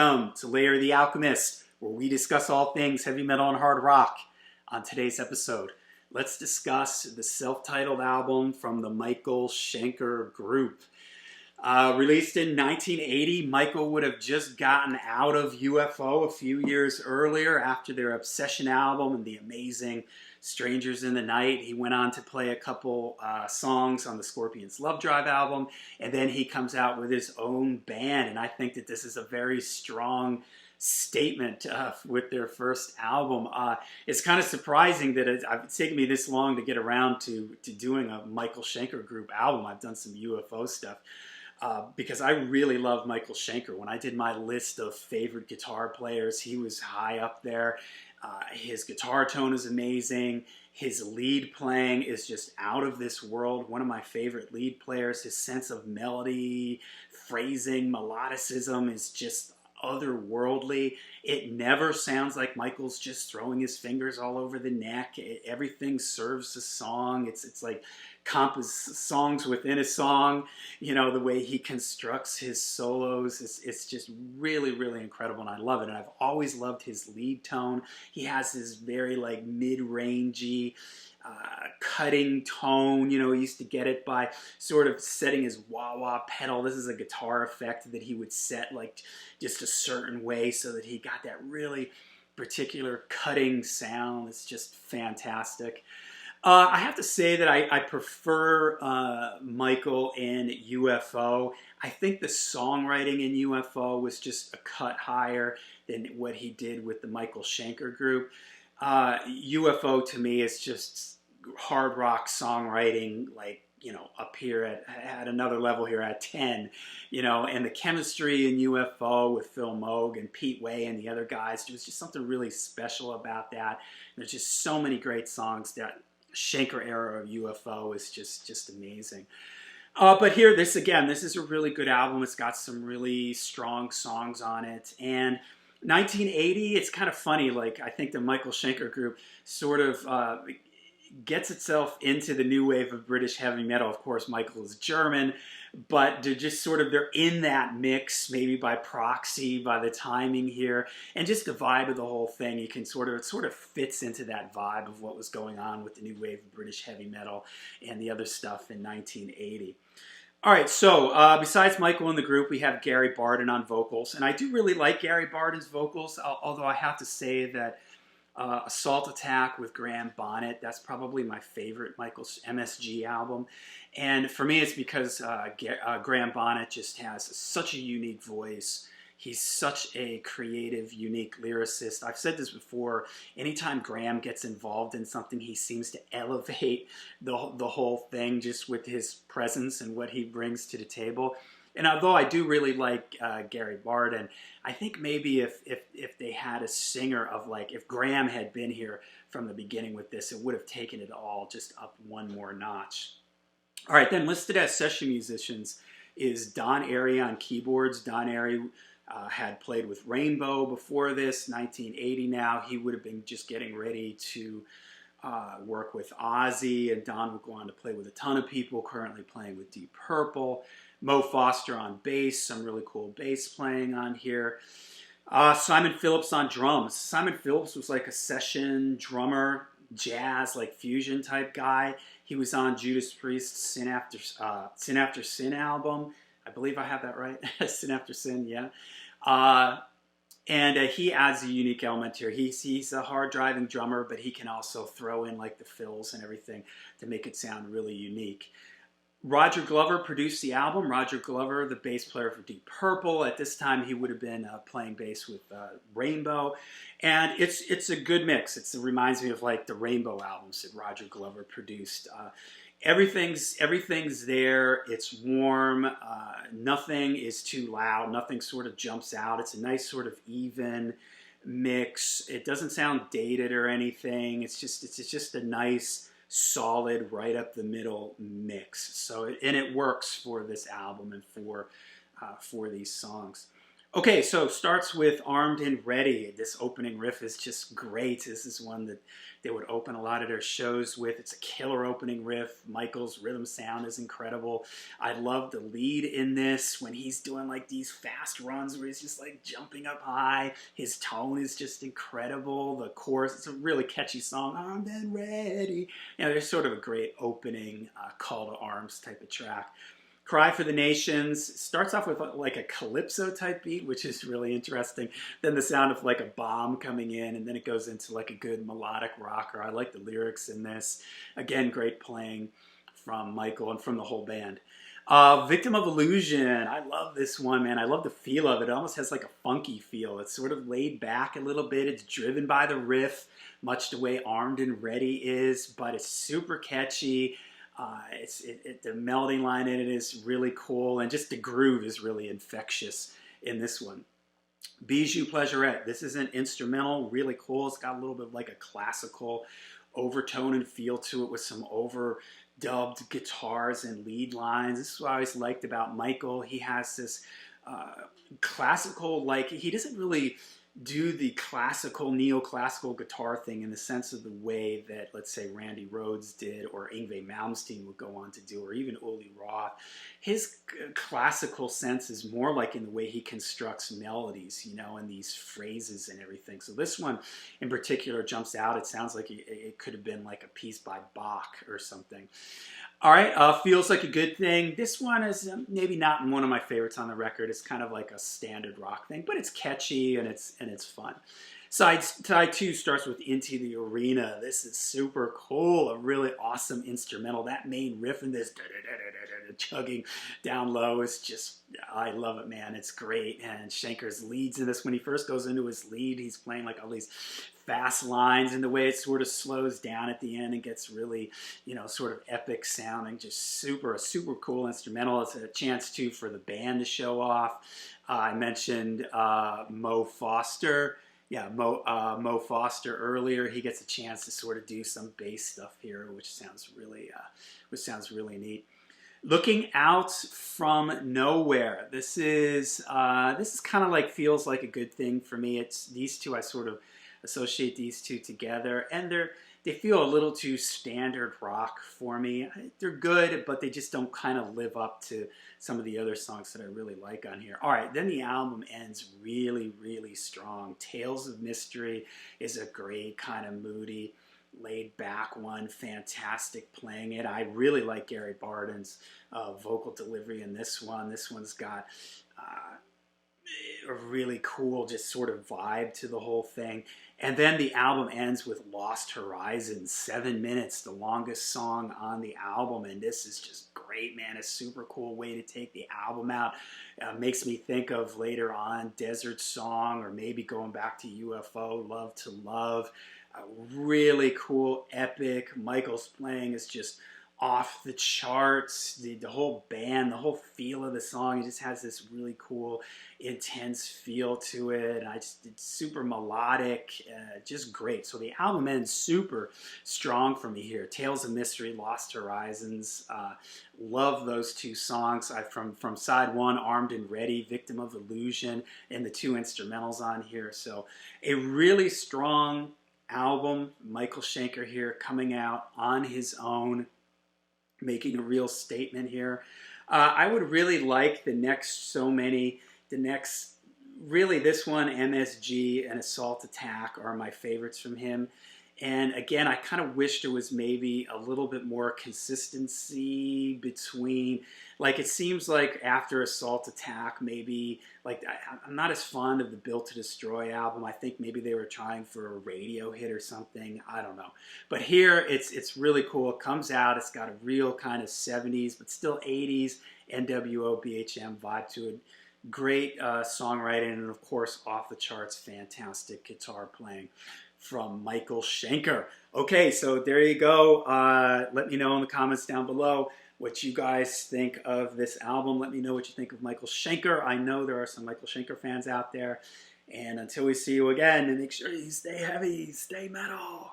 Welcome to Layer the Alchemist, where we discuss all things heavy metal and hard rock. On today's episode, let's discuss the self-titled album from the Michael Schenker Group. Released in 1980, Michael would have just gotten out of UFO a few years earlier after their Obsession album and the amazing Strangers in the Night. He went on to play a couple songs on the Scorpions' Love Drive album, and then he comes out with his own band, and I think that this is a very strong statement with their first album. It's kind of surprising that it's taken me this long to get around to doing a Michael Schenker Group album. I've done some UFO stuff. Because I really love Michael Schenker. When I did my list of favorite guitar players, he was high up there. His guitar tone is amazing. His lead playing is just out of this world. One of my favorite lead players. His sense of melody, phrasing, melodicism is just otherworldly. It never sounds like Michael's just throwing his fingers all over the neck. Everything serves the song. It's like songs within a song. You know, the way he constructs his solos, it's just really, really incredible, and I love it. And I've always loved his lead tone. He has this very like mid-rangey, cutting tone. You know, he used to get it by sort of setting his wah-wah pedal. This is a guitar effect that he would set like just a certain way so that he got that really particular cutting sound. It's just fantastic. I have to say that I prefer Michael in UFO. I think the songwriting in UFO was just a cut higher than what he did with the Michael Schenker Group. UFO to me is just hard rock songwriting, like, you know, up here at another level here at 10, you know, and the chemistry in UFO with Phil Moog and Pete Way and the other guys, there was just something really special about that. There's just so many great songs. That Schenker era of UFO is just amazing. But here, this is a really good album. It's got some really strong songs on it. And 1980, it's kind of funny. Like, I think the Michael Schenker Group sort of gets itself into the new wave of British heavy metal. Of course, Michael is German, but they're in that mix, maybe by proxy, by the timing here, and just the vibe of the whole thing. You can it sort of fits into that vibe of what was going on with the new wave of British heavy metal and the other stuff in 1980. All right, so besides Michael in the group, we have Gary Barden on vocals, and I do really like Gary Barden's vocals, although I have to say that Assault Attack with Graham Bonnet, that's probably my favorite Michael's MSG album. And for me, it's because Graham Bonnet just has such a unique voice. He's such a creative, unique lyricist. I've said this before, anytime Graham gets involved in something, he seems to elevate the whole thing just with his presence and what he brings to the table. And although I do really like Gary Barden, I think maybe if they had a singer of like, if Graham had been here from the beginning with this, it would have taken it all just up one more notch. All right, then listed as session musicians is Don Airey on keyboards. Don Airey had played with Rainbow before this, 1980 now. He would have been just getting ready to work with Ozzy, and Don would go on to play with a ton of people, currently playing with Deep Purple. Mo Foster on bass, some really cool bass playing on here. Simon Phillips on drums. Simon Phillips was like a session drummer, jazz, like fusion type guy. He was on Judas Priest's Sin After Sin album. I believe I have that right. Sin After Sin, yeah. And he adds a unique element here. He's a hard driving drummer, but he can also throw in like the fills and everything to make it sound really unique. Roger Glover produced the album. Roger Glover, the bass player for Deep Purple. At this time, he would have been playing bass with Rainbow. And it's a good mix. It reminds me of like the Rainbow albums that Roger Glover produced. Everything's there. It's warm. Nothing is too loud. Nothing sort of jumps out. It's a nice sort of even mix. It doesn't sound dated or anything. It's just a nice, solid, right up the middle mix. So it works for this album and for these songs. Okay, so starts with Armed and Ready. This opening riff is just great. This is one that they would open a lot of their shows with. It's a killer opening riff. Michael's rhythm sound is incredible. I love the lead in this when he's doing like these fast runs where he's just like jumping up high. His tone is just incredible. The chorus, it's a really catchy song. Armed and Ready. You know, there's sort of a great opening call to arms type of track. Cry for the Nations starts off with like a calypso type beat, which is really interesting. Then the sound of like a bomb coming in, and then it goes into like a good melodic rocker. I like the lyrics in this. Again, great playing from Michael and from the whole band. Victim of Illusion. I love this one, man. I love the feel of it. It almost has like a funky feel. It's sort of laid back a little bit. It's driven by the riff, much the way Armed and Ready is, but it's super catchy. The melody line in it is really cool, and just the groove is really infectious in this one. Bijou Pleasurette. This is an instrumental, really cool. It's got a little bit of like a classical overtone and feel to it with some overdubbed guitars and lead lines. This is what I always liked about Michael. He has this classical, like, he doesn't really do the classical, neoclassical guitar thing in the sense of the way that, let's say, Randy Rhoads did, or Yngwie Malmsteen would go on to do, or even Uli Roth. His classical sense is more like in the way he constructs melodies, you know, and these phrases and everything. So this one in particular jumps out. It sounds like it could have been like a piece by Bach or something. All right, Feels Like a Good Thing. This one is maybe not one of my favorites on the record. It's kind of like a standard rock thing, but it's catchy and it's fun. Side 2 starts with Into the Arena. This is super cool, a really awesome instrumental. That main riff in this chugging down low is just, I love it, man. It's great. And Schenker's leads in this, when he first goes into his lead, he's playing like all these fast lines, and the way it sort of slows down at the end and gets really, you know, sort of epic sounding. Just a super cool instrumental. It's a chance too for the band to show off. I mentioned Mo Foster. Yeah, Mo Foster earlier. He gets a chance to sort of do some bass stuff here, which sounds really neat. Looking Out from Nowhere. This is kind of like Feels Like a Good Thing for me. It's these two, I sort of associate these two together, and they feel a little too standard rock for me. They're good, but they just don't kind of live up to some of the other songs that I really like on here. All right, then the album ends really, really strong. Tales of Mystery is a great kind of moody, laid back one. Fantastic playing it. I really like Gary Barden's vocal delivery in this one. This one's got a really cool just sort of vibe to the whole thing. And then the album ends with Lost Horizons, 7 minutes, the longest song on the album. And this is just great, man. A super cool way to take the album out. Makes me think of later on Desert Song, or maybe going back to UFO, Love to Love. Really cool, epic. Michael's playing is just off the charts. The whole band, the whole feel of the song, it just has this really cool, intense feel to it. And it's super melodic, just great. So the album ends super strong for me here. Tales of Mystery, Lost Horizons. Love those two songs. From side 1, Armed and Ready, Victim of Illusion, and the 2 instrumentals on here. So a really strong album. Michael Schenker here coming out on his own, making a real statement here. I would really like really this one, MSG and Assault Attack are my favorites from him. And again, I kind of wish there was maybe a little bit more consistency between, like, it seems like after Assault Attack, maybe, like, I'm not as fond of the Built to Destroy album. I think maybe they were trying for a radio hit or something. I don't know. But here, it's really cool. It comes out. It's got a real kind of 70s, but still 80s NWO BHM vibe to it. Great songwriting, and of course, off the charts, fantastic guitar playing from Michael Schenker. Okay, so there you go. Let me know in the comments down below what you guys think of this album. Let me know what you think of Michael Schenker. I know there are some Michael Schenker fans out there. And until we see you again, make sure you stay heavy, stay metal.